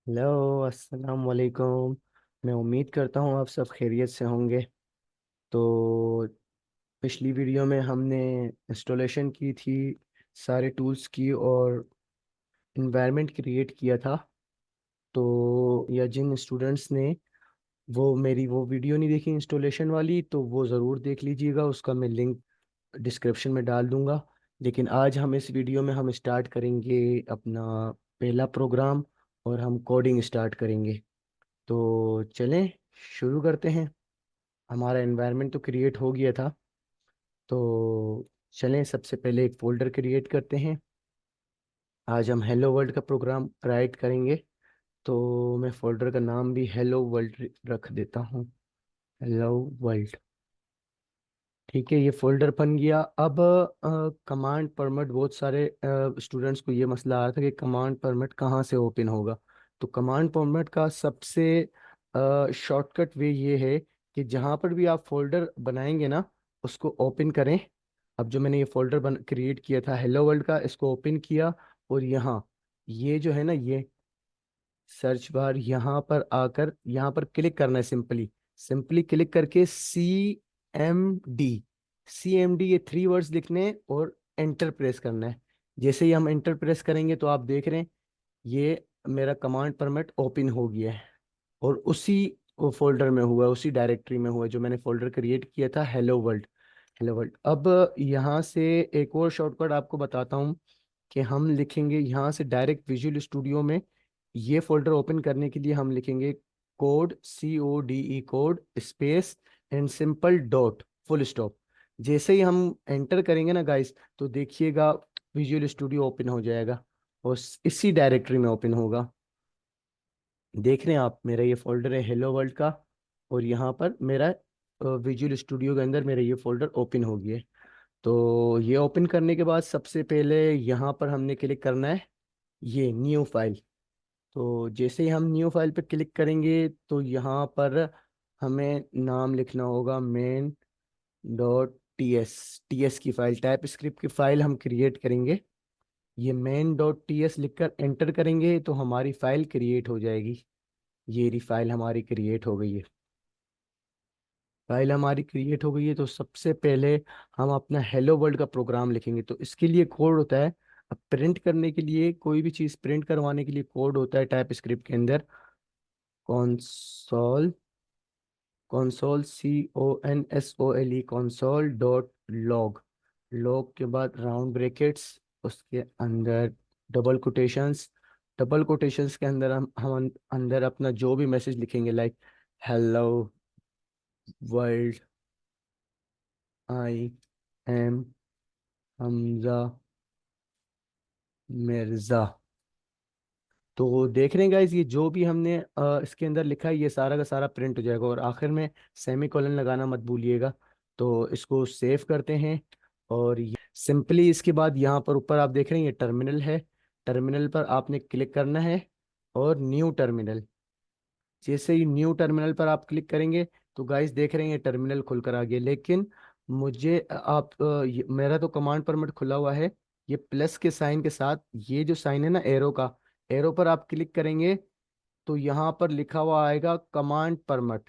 Hello, अस्सलाम वालेकुम। मैं उम्मीद करता हूँ आप सब खैरियत से होंगे। तो पिछली वीडियो में हमने इंस्टॉलेशन की थी, सारे टूल्स की, और इन्वायरमेंट क्रिएट किया था। तो या जिन स्टूडेंट्स ने वो वीडियो नहीं देखी इंस्टॉलेशन वाली, तो वो ज़रूर देख लीजिएगा, उसका मैं लिंक डिस्क्रिप्शन में डाल दूंगा। लेकिन आज हम इस वीडियो में हम स्टार्ट करेंगे अपना पहला प्रोग्राम, और हम कोडिंग स्टार्ट करेंगे। तो चलें, शुरू करते हैं। हमारा एनवायरनमेंट तो क्रिएट हो गया था, तो चलें सबसे पहले एक फ़ोल्डर क्रिएट करते हैं। आज हम हेलो वर्ल्ड का प्रोग्राम राइट करेंगे, तो मैं फ़ोल्डर का नाम भी हेलो वर्ल्ड रख देता हूँ। Hello world. ठीक है, ये फोल्डर बन गया। अब कमांड परमिट, बहुत सारे स्टूडेंट्स को ये मसला आ रहा था कि कमांड परमिट कहाँ से ओपन होगा। तो कमांड परमिट का सबसे शॉर्टकट वे ये है कि जहाँ पर भी आप फोल्डर बनाएंगे ना, उसको ओपन करें। अब जो मैंने ये फोल्डर बन क्रिएट किया था हेलो वर्ल्ड का, इसको ओपन किया, और यहाँ ये जो है ना, ये सर्च बार, यहाँ पर आकर यहाँ पर क्लिक करना है। सिंपली सिंपली क्लिक करके CMD ये 3 वर्ड्स लिखने हैं, और एंटर प्रेस करना है। जैसे ही हम एंटर प्रेस करेंगे तो आप देख रहे हैं ये मेरा कमांड परमिट ओपन हो गया है, और उसी फोल्डर में हुआ है, उसी डायरेक्टरी में हुआ है जो मैंने फोल्डर क्रिएट किया था हेलो वर्ल्ड। Hello world. अब यहाँ से एक और शॉर्टकट आपको बताता हूँ कि हम लिखेंगे यहाँ से डायरेक्ट विजुअल स्टूडियो में। ये फोल्डर ओपन करने के लिए हम लिखेंगे code code space and simple dot full stop. जैसे ही हम एंटर करेंगे ना गाइस, तो देखिएगा विजुअल स्टूडियो ओपन हो जाएगा, और इसी डायरेक्टरी में ओपन होगा। देख रहे हैं आप, मेरा ये फोल्डर है हेलो वर्ल्ड का, और यहाँ पर मेरा विजुअल स्टूडियो के अंदर मेरा ये फोल्डर ओपन हो गया है। तो ये ओपन करने के बाद सबसे पहले यहाँ पर हमने क्लिक करना है, ये न्यू फाइल। तो जैसे ही हम न्यू फाइल पे क्लिक करेंगे, तो यहाँ पर हमें नाम लिखना होगा main.ts। टीएस की फाइल, टाइप स्क्रिप्ट की फाइल हम क्रिएट करेंगे। ये main.ts लिखकर एंटर करेंगे तो हमारी फाइल क्रिएट हो जाएगी। ये रही फाइल हमारी क्रिएट हो गई है। फाइल हमारी क्रिएट हो गई है, तो सबसे पहले हम अपना हेलो वर्ल्ड का प्रोग्राम लिखेंगे। तो इसके लिए कोड होता है। अब प्रिंट करने के लिए, कोई भी चीज़ प्रिंट करवाने के लिए कोड होता है टाइप स्क्रिप्ट के अंदर। Console console console dot log. Log के बाद राउंड ब्रैकेट्स, उसके अंदर डबल कोटेशंस। डबल कोटेशंस के अंदर हम अंदर अपना जो भी मैसेज लिखेंगे, like hello world, I am Hamza Mirza. तो देख रहे हैं गाइज, ये जो भी हमने इसके अंदर लिखा है, ये सारा का सारा प्रिंट हो जाएगा, और आखिर में सेमी कॉलन लगाना मत भूलिएगा। तो इसको सेव करते हैं, और ये सिंपली इसके बाद यहाँ पर ऊपर आप देख रहे हैं ये टर्मिनल है। टर्मिनल पर आपने क्लिक करना है, और न्यू टर्मिनल। जैसे ही न्यू टर्मिनल पर आप क्लिक करेंगे, तो गाइस देख रहे हैं ये टर्मिनल खुलकर आ गया। लेकिन मुझे मेरा तो कमांड परमिट खुला हुआ है। ये प्लस के साइन के साथ, ये जो साइन है ना एरो का, एरो पर आप क्लिक करेंगे, तो यहाँ पर लिखा हुआ आएगा कमांड परमिट।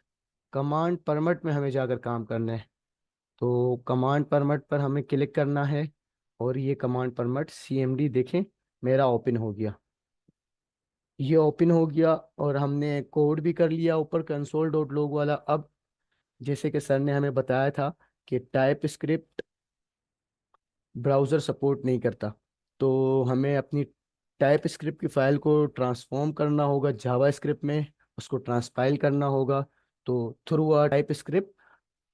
कमांड परमिट में हमें जाकर काम करना है। तो कमांड परमिट पर हमें क्लिक करना है, और ये कमांड परमिट CMD देखें मेरा ओपन हो गया। ये ओपन हो गया, और हमने कोड भी कर लिया ऊपर कंसोल डॉट लॉग वाला। अब जैसे कि सर ने हमें बताया था कि टाइप स्क्रिप्ट ब्राउज़र सपोर्ट नहीं करता, तो हमें अपनी टाइप स्क्रिप्ट की फाइल को ट्रांसफॉर्म करना होगा जावा स्क्रिप्ट में, उसको ट्रांसपाइल करना होगा, तो through a type script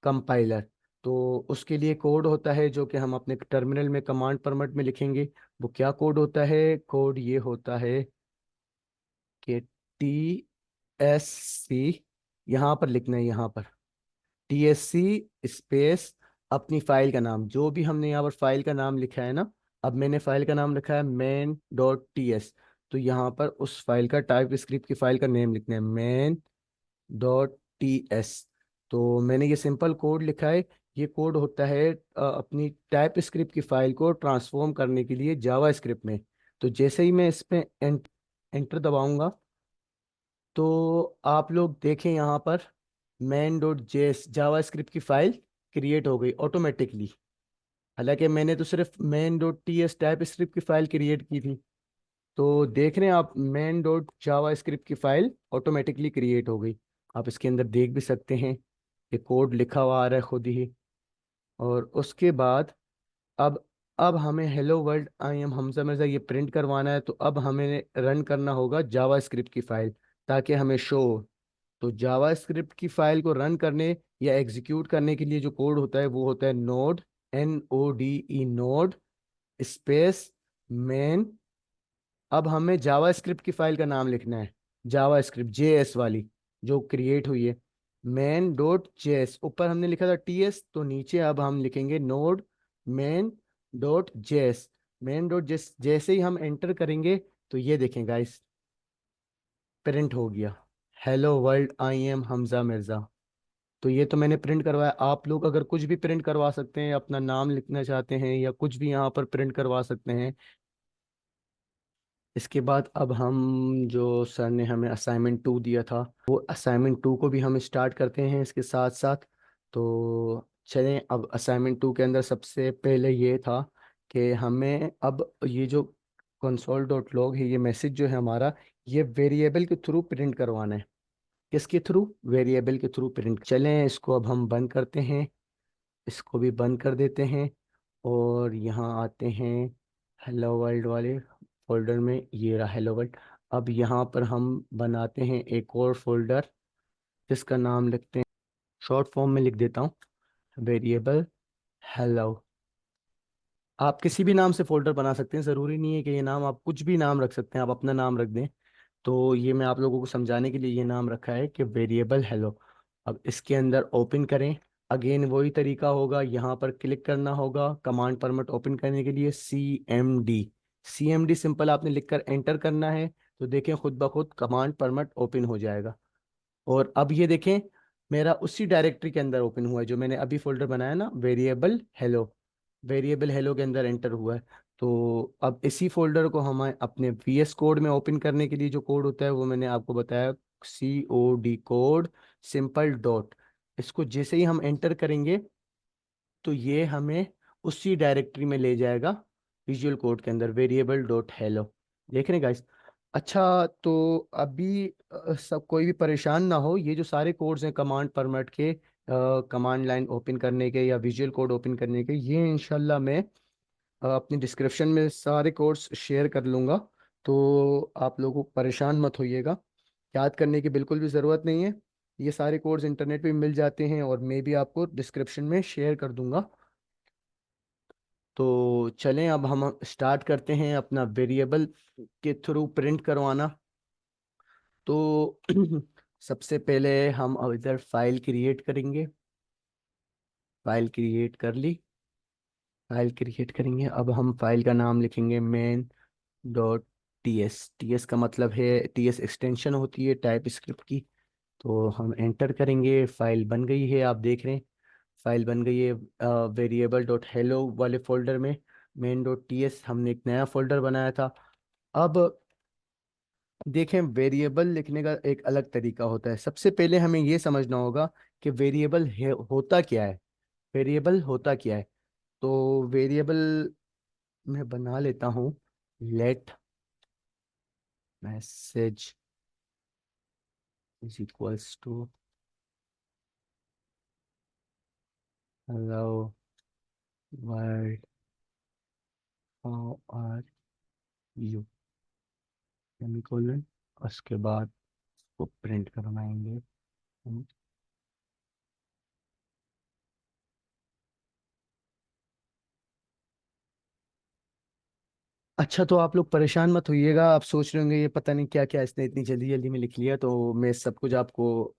compiler. तो उसके लिए कोड होता है जो कि हम अपने टर्मिनल में कमांड परमिट में लिखेंगे। वो क्या कोड होता है? कोड ये होता है कि TSC, यहाँ पर लिखना है, यहाँ पर TSC स्पेस अपनी फाइल का नाम, जो भी हमने यहाँ पर फाइल का नाम लिखा है ना। अब मैंने फाइल का नाम लिखा है main.ts, तो यहाँ पर उस फाइल का, टाइप स्क्रिप्ट की फाइल का नेम लिखना है main.ts। तो मैंने ये सिंपल कोड लिखा है। ये कोड होता है अपनी टाइप स्क्रिप्ट की फाइल को ट्रांसफॉर्म करने के लिए जावा स्क्रिप्ट में। तो जैसे ही मैं इस पे एंटर दबाऊंगा, तो आप लोग देखें यहाँ पर main dot JS JavaScript की फाइल क्रिएट हो गई ऑटोमेटिकली। हालांकि मैंने तो सिर्फ main dot TS TypeScript की फाइल क्रिएट की थी। तो देख रहे हैं आप main डॉट जावा स्क्रिप्ट की फाइल ऑटोमेटिकली क्रिएट हो गई। आप इसके अंदर देख भी सकते हैं कि कोड लिखा हुआ आ रहा है खुद ही। और उसके बाद अब अब हमें hello world I am Hamza Mirza ये प्रिंट करवाना है, तो अब हमें रन करना होगा जावा स्क्रिप्ट की फाइल ताकि हमें शो हो। तो जावा स्क्रिप्ट की फाइल को रन करने या एग्जीक्यूट करने के लिए जो कोड होता है वो होता है node, NODE node space main. अब हमें जावा स्क्रिप्ट की फाइल का नाम लिखना है, जावा स्क्रिप्ट JS वाली जो क्रिएट हुई है। मेन डॉट जेएस ऊपर हमने लिखा था TS, तो नीचे अब हम लिखेंगे node main dot JS. Main dot JS जैसे ही हम एंटर करेंगे तो ये देखें गाइस प्रिंट हो गया, hello world I am Hamza Mirza. तो ये तो मैंने प्रिंट करवाया। आप लोग अगर कुछ भी प्रिंट करवा सकते हैं, अपना नाम लिखना चाहते हैं या कुछ भी यहाँ पर प्रिंट करवा सकते हैं। इसके बाद अब हम जो सर ने हमें असाइनमेंट 2 दिया था वो असाइनमेंट 2 को भी हम स्टार्ट करते हैं इसके साथ साथ। तो चलें, अब असाइनमेंट 2 के अंदर सबसे पहले ये था कि हमें अब ये जो कंसोल डॉट लॉग है, ये मैसेज जो है हमारा, ये वेरिएबल के थ्रू प्रिंट करवाना है। किसके थ्रू? वेरिएबल के थ्रू प्रिंट। चलें इसको अब हम बंद करते हैं, इसको भी बंद कर देते हैं और यहाँ आते हैं हेलो वर्ल्ड वाले फोल्डर में। ये रहा हेलो वर्ल्ड। अब यहाँ पर हम बनाते हैं एक और फोल्डर जिसका नाम लिखते हैं, शॉर्ट फॉर्म में लिख देता हूँ, वेरिएबल हेलो। आप किसी भी नाम से फोल्डर बना सकते हैं, ज़रूरी नहीं है कि ये नाम, आप कुछ भी नाम रख सकते हैं, आप अपना नाम रख दें। तो ये मैं आप लोगों को समझाने के लिए ये नाम रखा है कि वेरिएबल हेलो। अब इसके अंदर ओपन करें, अगेन वही तरीका होगा, यहाँ पर क्लिक करना होगा कमांड परमिट ओपन करने के लिए CMD सिंपल आपने लिखकर एंटर करना है। तो देखें खुद ब खुद कमांड परमिट ओपन हो जाएगा। और अब ये देखें मेरा उसी डायरेक्टरी के अंदर ओपन हुआ है जो मैंने अभी फोल्डर बनाया ना, वेरिएबल हेलो। वेरिएबल हेलो के अंदर एंटर हुआ है। तो अब इसी फोल्डर को हम अपने VS कोड में ओपन करने के लिए जो कोड होता है वो मैंने आपको बताया, COD कोड सिंपल डॉट। इसको जैसे ही हम एंटर करेंगे तो ये हमें उसी डायरेक्टरी में ले जाएगा, विजुअल कोड के अंदर वेरिएबल डॉट हेलो। देख रहे हैं गाइस? अच्छा, तो अभी सब कोई भी परेशान ना हो, ये जो सारे कोड्स हैं कमांड परमिट के, कमांड लाइन ओपन करने के या विजुअल कोड ओपन करने के, ये इंशाल्लाह मैं अपनी डिस्क्रिप्शन में सारे कोड्स शेयर कर लूँगा। तो आप लोगों को परेशान मत होइएगा, याद करने की बिल्कुल भी ज़रूरत नहीं है। ये सारे कोड्स इंटरनेट पे मिल जाते हैं और मैं भी आपको डिस्क्रिप्शन में शेयर कर दूंगा। तो चलें अब हम स्टार्ट करते हैं अपना वेरिएबल के थ्रू प्रिंट करवाना। तो सबसे पहले हम अब इधर फाइल क्रिएट करेंगे। फाइल क्रिएट कर ली, फाइल क्रिएट करेंगे। अब हम फाइल का नाम लिखेंगे मेन डॉट टीएस का मतलब है, TS एक्सटेंशन होती है टाइप स्क्रिप्ट की। तो हम एंटर करेंगे, फाइल बन गई है, आप देख रहे हैं फाइल बन गई है वेरिएबल डॉट हेलो वाले फोल्डर में। मेन डॉट टीएस हमने एक नया फोल्डर बनाया था। अब देखें वेरिएबल लिखने का एक अलग तरीका होता है। सबसे पहले हमें ये समझना होगा कि वेरिएबल होता क्या है। वेरिएबल होता क्या है? तो वेरिएबल मैं बना लेता हूँ, let message is equals to hello world how are you, semicolon. उसके बाद वो प्रिंट करवाएंगे हम। अच्छा, तो आप लोग परेशान मत होइएगा, आप सोच रहे होंगे ये पता नहीं क्या क्या इसने इतनी जल्दी जल्दी में लिख लिया। तो मैं सब कुछ आपको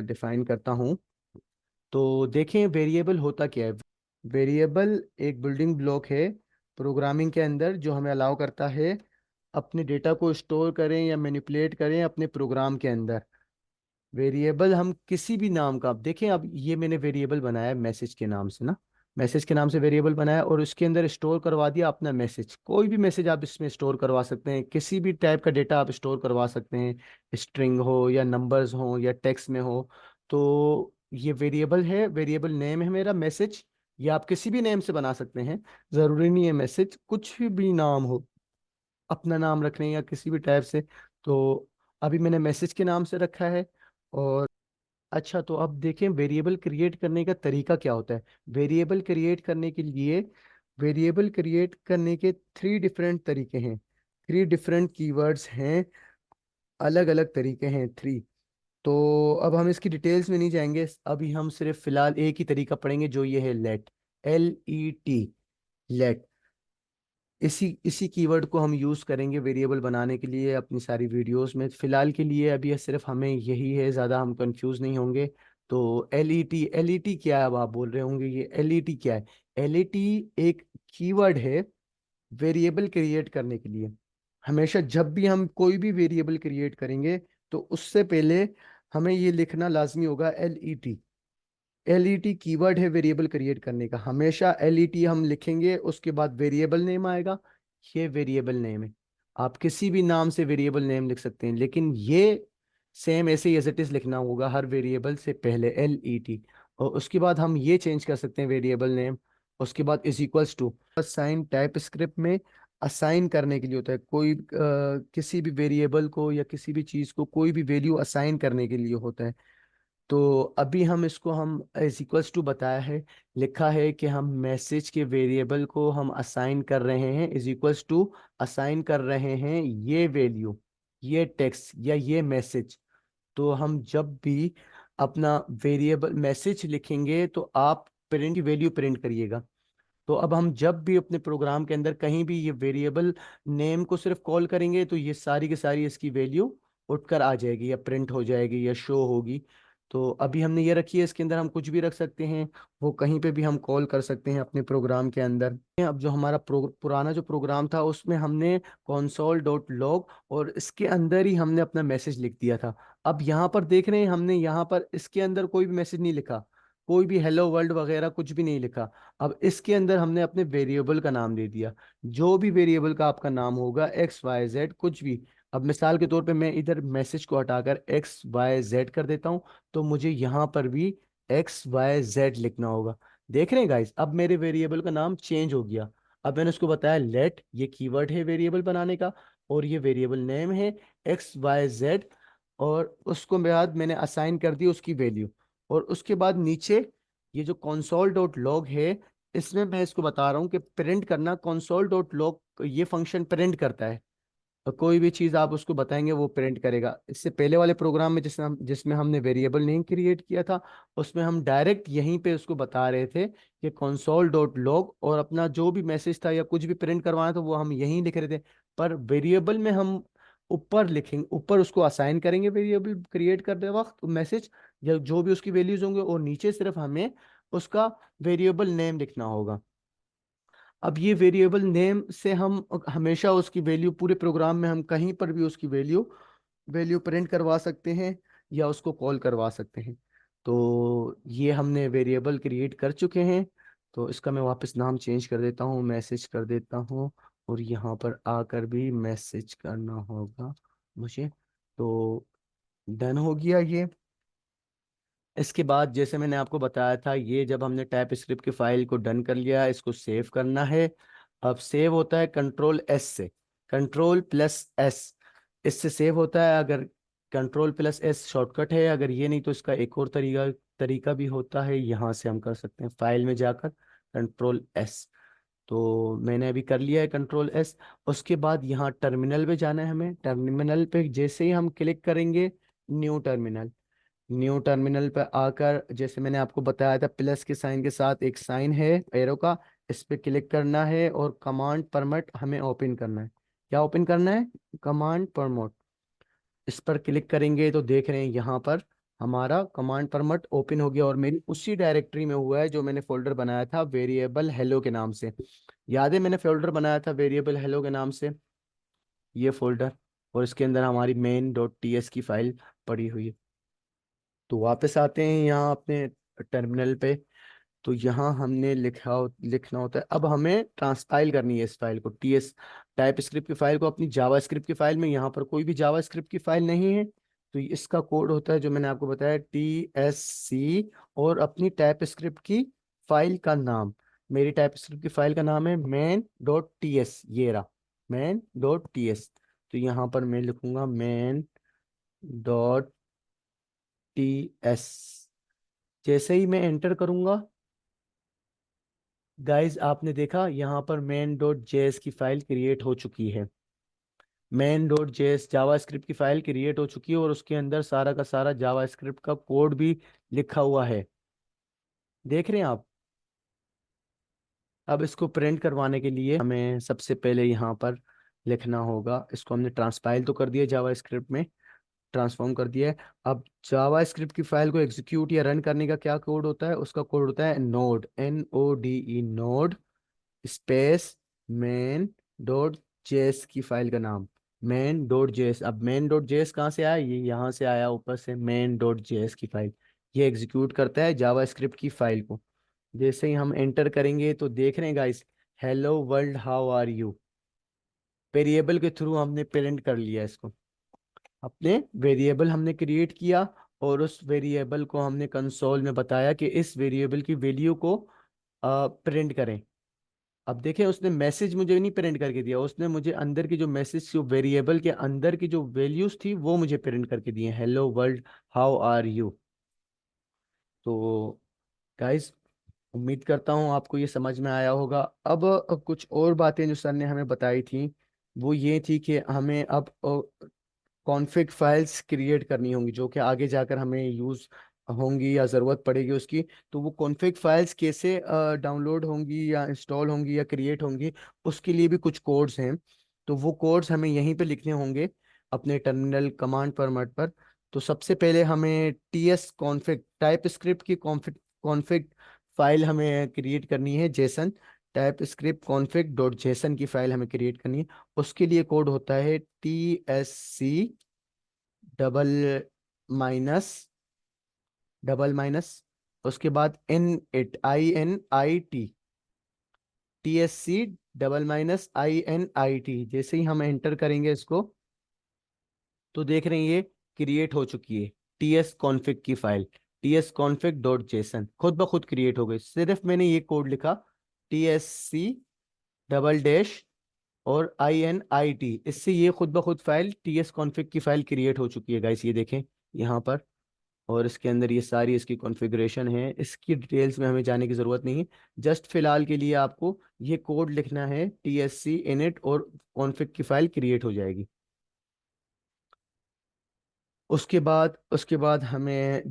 डिफाइन करता हूँ। तो देखें वेरिएबल होता क्या है। वेरिएबल एक बिल्डिंग ब्लॉक है प्रोग्रामिंग के अंदर जो हमें अलाउ करता है अपने डेटा को स्टोर करें या मैनिपुलेट करें अपने प्रोग्राम के अंदर। वेरिएबल हम किसी भी नाम का, अब देखें अब ये मैंने वेरिएबल बनाया है मैसेज के नाम से ना, मैसेज के नाम से वेरिएबल बनाया और उसके अंदर स्टोर करवा दिया अपना मैसेज। कोई भी मैसेज आप इसमें स्टोर करवा सकते हैं, किसी भी टाइप का डेटा आप स्टोर करवा सकते हैं, स्ट्रिंग हो या नंबर्स हो या टेक्स्ट में हो। तो ये वेरिएबल है, वेरिएबल नेम है मेरा मैसेज। ये आप किसी भी नेम से बना सकते हैं, ज़रूरी नहीं है मैसेज, कुछ भी नाम हो, अपना नाम रख रहे हैं या किसी भी टाइप से। तो अभी मैंने मैसेज के नाम से रखा है। और अच्छा, तो अब देखें वेरिएबल क्रिएट करने का तरीका क्या होता है। वेरिएबल क्रिएट करने के लिए, वेरिएबल क्रिएट करने के 3 डिफरेंट तरीके हैं, 3 डिफरेंट कीवर्ड्स हैं, अलग अलग तरीके हैं 3। तो अब हम इसकी डिटेल्स में नहीं जाएंगे, अभी हम सिर्फ फिलहाल एक ही तरीका पढ़ेंगे जो ये है लेट, LET, लेट। इसी इसी कीवर्ड को हम यूज़ करेंगे वेरिएबल बनाने के लिए अपनी सारी वीडियोस में। फिलहाल के लिए अभी ये सिर्फ हमें यही है, ज़्यादा हम कंफ्यूज नहीं होंगे। तो एल ई टी क्या है, अब आप बोल रहे होंगे ये एल ई टी क्या है। एल ई टी एक कीवर्ड है वेरिएबल क्रिएट करने के लिए। हमेशा जब भी हम कोई भी वेरिएबल क्रिएट करेंगे तो उससे पहले हमें ये लिखना लाजमी होगा LET। LET कीवर्ड है वेरिएबल क्रिएट करने का। हमेशा LET हम लिखेंगे, उसके बाद वेरिएबल नेम आएगा, ये वेरिएबल नेम है। आप किसी भी नाम से वेरिएबल नेम लिख सकते हैं, लेकिन ये सेम ऐसे ही एज इट इज लिखना होगा हर वेरिएबल से पहले LET। और उसके बाद हम ये चेंज कर सकते हैं वेरिएबल नेम। उसके बाद is equals to sign, TypeScript में असाइन करने के लिए होता है, कोई किसी भी वेरिएबल को या किसी भी चीज़ को कोई भी वैल्यू असाइन करने के लिए होता है। तो अभी हम इसको हम इज इक्वल्स टू बताया है, लिखा है कि हम मैसेज के वेरिएबल को हम असाइन कर रहे हैं, इज इक्वल्स टू असाइन कर रहे हैं ये वैल्यू, ये टेक्स्ट या ये मैसेज। तो हम जब भी अपना वेरिएबल मैसेज लिखेंगे तो आप प्रिंट की वैल्यू प्रिंट करिएगा। तो अब हम जब भी अपने प्रोग्राम के अंदर कहीं भी ये वेरिएबल नेम को सिर्फ कॉल करेंगे तो ये सारी की सारी इसकी वैल्यू उठकर आ जाएगी या प्रिंट हो जाएगी या शो होगी। तो अभी हमने ये रखी है, इसके अंदर हम कुछ भी रख सकते हैं, वो कहीं पे भी हम कॉल कर सकते हैं अपने प्रोग्राम के अंदर। अब जो हमारा पुराना जो प्रोग्राम था उसमें हमने console.log और इसके अंदर ही हमने अपना मैसेज लिख दिया था। अब यहाँ पर देख रहे हैं हमने यहाँ पर इसके अंदर कोई भी मैसेज नहीं लिखा, कोई भी हेलो वर्ल्ड वगैरह कुछ भी नहीं लिखा। अब इसके अंदर हमने अपने वेरिएबल का नाम दे दिया, जो भी वेरिएबल का आपका नाम होगा XYZ कुछ भी। अब मिसाल के तौर पे मैं इधर मैसेज को हटाकर XYZ कर देता हूँ, तो मुझे यहाँ पर भी XYZ लिखना होगा। देख रहे हैं गाइस, अब मेरे वेरिएबल का नाम चेंज हो गया। अब मैंने उसको बताया लेट, ये कीवर्ड है वेरिएबल बनाने का, और ये वेरिएबल नेम है XYZ। और उसको बाद मैंने असाइन कर दी उसकी वैल्यू। और उसके बाद नीचे ये जो console.log है, इसमें मैं इसको बता रहा हूँ कि प्रिंट करना, console.log ये फंक्शन प्रिंट करता है। और कोई भी चीज़ आप उसको बताएंगे वो प्रिंट करेगा। इससे पहले वाले प्रोग्राम में जिसमें हमने वेरिएबल नहीं क्रिएट किया था, उसमें हम डायरेक्ट यहीं पे उसको बता रहे थे कि console.log, और अपना जो भी मैसेज था या कुछ भी प्रिंट करवाना था वो हम यहीं लिख रहे थे। पर वेरिएबल में हम ऊपर लिखेंगे, ऊपर उसको असाइन करेंगे वेरिएबल क्रिएट करते वक्त मैसेज या जो भी उसकी वैल्यूज होंगे, और नीचे सिर्फ हमें उसका वेरिएबल नेम लिखना होगा। अब ये वेरिएबल नेम से हम हमेशा उसकी वैल्यू, पूरे प्रोग्राम में हम कहीं पर भी उसकी वैल्यू वैल्यू प्रिंट करवा सकते हैं या उसको कॉल करवा सकते हैं। तो ये हमने वेरिएबल क्रिएट कर चुके हैं। तो इसका मैं वापस नाम चेंज कर देता हूँ, मैसेज कर देता हूँ, और यहाँ पर आकर भी मैसेज करना होगा मुझे। तो डन हो गया ये। इसके बाद जैसे मैंने आपको बताया था, ये जब हमने टाइप स्क्रिप्ट की फाइल को डन कर लिया, इसको सेव करना है। अब सेव होता है कंट्रोल S से, कंट्रोल+S, इससे सेव होता है। अगर कंट्रोल+S शॉर्टकट है, अगर ये नहीं तो इसका एक और तरीका तरीका भी होता है, यहाँ से हम कर सकते हैं फाइल में जाकर कंट्रोल S। तो मैंने अभी कर लिया है कंट्रोल S। उसके बाद यहाँ टर्मिनल पे जाना है हमें। टर्मिनल पे जैसे ही हम क्लिक करेंगे, न्यू टर्मिनल, न्यू टर्मिनल पर आकर जैसे मैंने आपको बताया था प्लस के साइन के साथ एक साइन है एरो का, इस पे क्लिक करना है और कमांड परमिट हमें ओपन करना है। क्या ओपन करना है? Command permit. इस पर क्लिक करेंगे तो देख रहे हैं यहाँ पर हमारा कमांड परमिट ओपन हो गया, और मेरी उसी डायरेक्टरी में हुआ है जो मैंने फोल्डर बनाया था वेरिएबल हेलो के नाम से। याद है मैंने फोल्डर बनाया था वेरिएबल हेलो के नाम से, ये फोल्डर, और इसके अंदर हमारी main.ts की फाइल पड़ी हुई है। तो वापस आते हैं यहाँ अपने टर्मिनल पे। तो यहाँ हमने लिखना होता है। अब हमें ट्रांसपाइल करनी है इस फाइल को, टीएस टाइप स्क्रिप्ट की फाइल को अपनी जावा स्क्रिप्ट की फाइल में। यहाँ पर कोई भी जावा स्क्रिप्ट की फाइल नहीं है, तो इसका कोड होता है जो मैंने आपको बताया, TSC, और अपनी टाइप स्क्रिप्ट की फाइल का नाम। मेरी टाइप स्क्रिप्ट की फाइल का नाम है main.ts, ये रहा main.ts। तो यहाँ पर मैं लिखूंगा main.ts। जैसे ही मैं एंटर करूंगा गाइज, आपने देखा यहाँ पर main.js की फाइल क्रिएट हो चुकी है। main.js जावा स्क्रिप्ट की फाइल क्रिएट हो चुकी है, और उसके अंदर सारा का सारा जावा स्क्रिप्ट का कोड भी लिखा हुआ है। देख रहे हैं आप। अब इसको प्रिंट करवाने के लिए हमें सबसे पहले यहाँ पर लिखना होगा, इसको हमने ट्रांसपाइल तो कर दिया जावा स्क्रिप्ट में, ट्रांसफॉर्म कर दिया है। अब जावा स्क्रिप्ट की फाइल को एग्जीक्यूट या रन करने का क्या कोड होता है, उसका कोड होता है node, NODE, node space main.js की फाइल का नाम main.js। अब main.js कहाँ से आया, ये यहाँ से आया ऊपर से, main.js की फाइल। ये एग्जीक्यूट करता है जावा स्क्रिप्ट की फाइल को। जैसे ही हम एंटर करेंगे तो देख रहे हैं guys, hello world how are you, variable के थ्रू हमने प्रिंट कर लिया इसको। अपने वेरिएबल हमने क्रिएट किया, और उस वेरिएबल को हमने कंसोल में बताया कि इस वेरिएबल की वैल्यू को प्रिंट करें। अब देखें, उसने मैसेज मुझे नहीं प्रिंट करके दिया, उसने मुझे अंदर की जो मैसेज, जो वेरिएबल के अंदर की जो वैल्यूज थी वो मुझे प्रिंट करके दिए, hello world how are you. तो गाइस, उम्मीद करता हूँ आपको ये समझ में आया होगा। अब कुछ और बातें जो सर ने हमें बताई थी, वो ये थी कि हमें अब कॉन्फ़िग फाइल्स क्रिएट करनी होंगी, जो कि आगे जाकर हमें यूज़ होंगी या ज़रूरत पड़ेगी उसकी। तो वो कॉन्फ़िग फाइल्स कैसे डाउनलोड होंगी या इंस्टॉल होंगी या क्रिएट होंगी, उसके लिए भी कुछ कोड्स हैं। तो वो कोड्स हमें यहीं पे लिखने होंगे अपने टर्मिनल कमांड फॉर्मेट पर। तो सबसे पहले हमें टीएस कॉन्फ़िग टाइप स्क्रिप्ट की कॉन्फ़िग कॉन्फ़िग फाइल हमें क्रिएट करनी है, Jason type script config dot JSON की फाइल हमें क्रिएट करनी है। उसके लिए कोड होता है TSC डबल माइनस उसके बाद INIT, TSC double minus INIT। जैसे ही हम एंटर करेंगे इसको, तो देख रहे हैं ये क्रिएट हो चुकी है टीएस कॉन्फ़िग की फाइल, tsconfig.json खुद ब खुद क्रिएट हो गई। सिर्फ मैंने ये कोड लिखा, TSC डबल डैश और INIT, इससे ये खुद ब खुद फाइल टीएस कॉन्फ़िग की फाइल क्रिएट हो चुकी है गाइस, ये देखें यहाँ पर। और इसके अंदर ये सारी इसकी कॉन्फ़िगरेशन है, इसकी डिटेल्स में हमें जाने की ज़रूरत नहीं है। जस्ट फिलहाल के लिए आपको ये कोड लिखना है, TSC init, और कॉन्फ़िग की फाइल क्रिएट हो जाएगी। उसके बाद हमें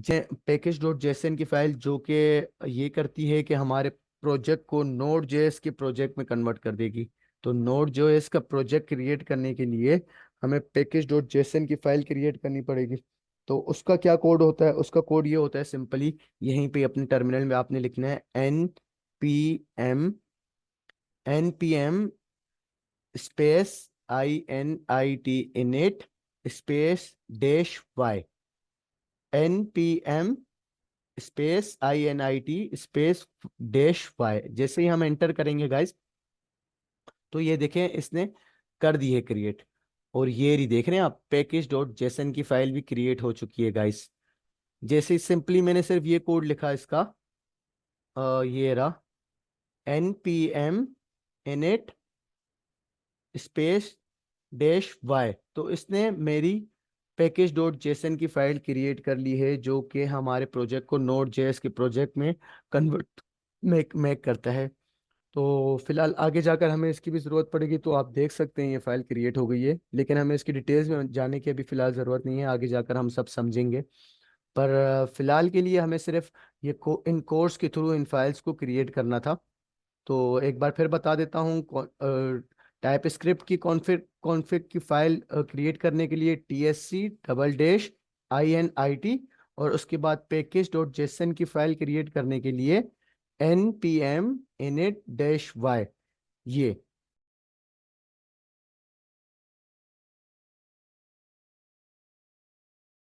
पैकेज डॉट जेसन की फाइल, जो कि ये करती है कि हमारे प्रोजेक्ट को नोड जेएस के प्रोजेक्ट में कन्वर्ट कर देगी। तो नोड जेएस का प्रोजेक्ट क्रिएट करने के लिए हमें पैकेज डॉट जेसन की फाइल क्रिएट करनी पड़ेगी। तो उसका क्या कोड होता है, उसका कोड ये होता है, सिंपली यहीं पे अपने टर्मिनल में आपने लिखना है npm space INIT init space -y, npm space INIT space -y। जैसे ही हम एंटर करेंगे गाइस, तो ये देखें इसने कर दी है क्रिएट। और ये रही, देख रहे हैं आप, पैकेज डॉट जेसन की फाइल भी क्रिएट हो चुकी है गाइस। जैसे ही सिंपली मैंने सिर्फ ये कोड लिखा इसका, ये रहा npm init स्पेस -y, तो इसने मेरी पैकेज डॉट जेसन की फाइल क्रिएट कर ली है, जो कि हमारे प्रोजेक्ट को नोड जेएस के प्रोजेक्ट में कन्वर्ट मेक करता है। तो फिलहाल आगे जाकर हमें इसकी भी ज़रूरत पड़ेगी, तो आप देख सकते हैं ये फाइल क्रिएट हो गई है, लेकिन हमें इसकी डिटेल्स में जाने की अभी फ़िलहाल ज़रूरत नहीं है, आगे जाकर हम सब समझेंगे। पर फिलहाल के लिए हमें सिर्फ इन कोर्स के थ्रू इन फाइल्स को क्रिएट करना था। तो एक बार फिर बता देता हूँ, टाइप स्क्रिप्ट की कॉन्फ़िग कॉन्फ़िग की फाइल क्रिएट करने के लिए TSC डबल डैश INIT, और उसके बाद पैकेज डॉट जेसन की फाइल क्रिएट करने के लिए npm init -y, ये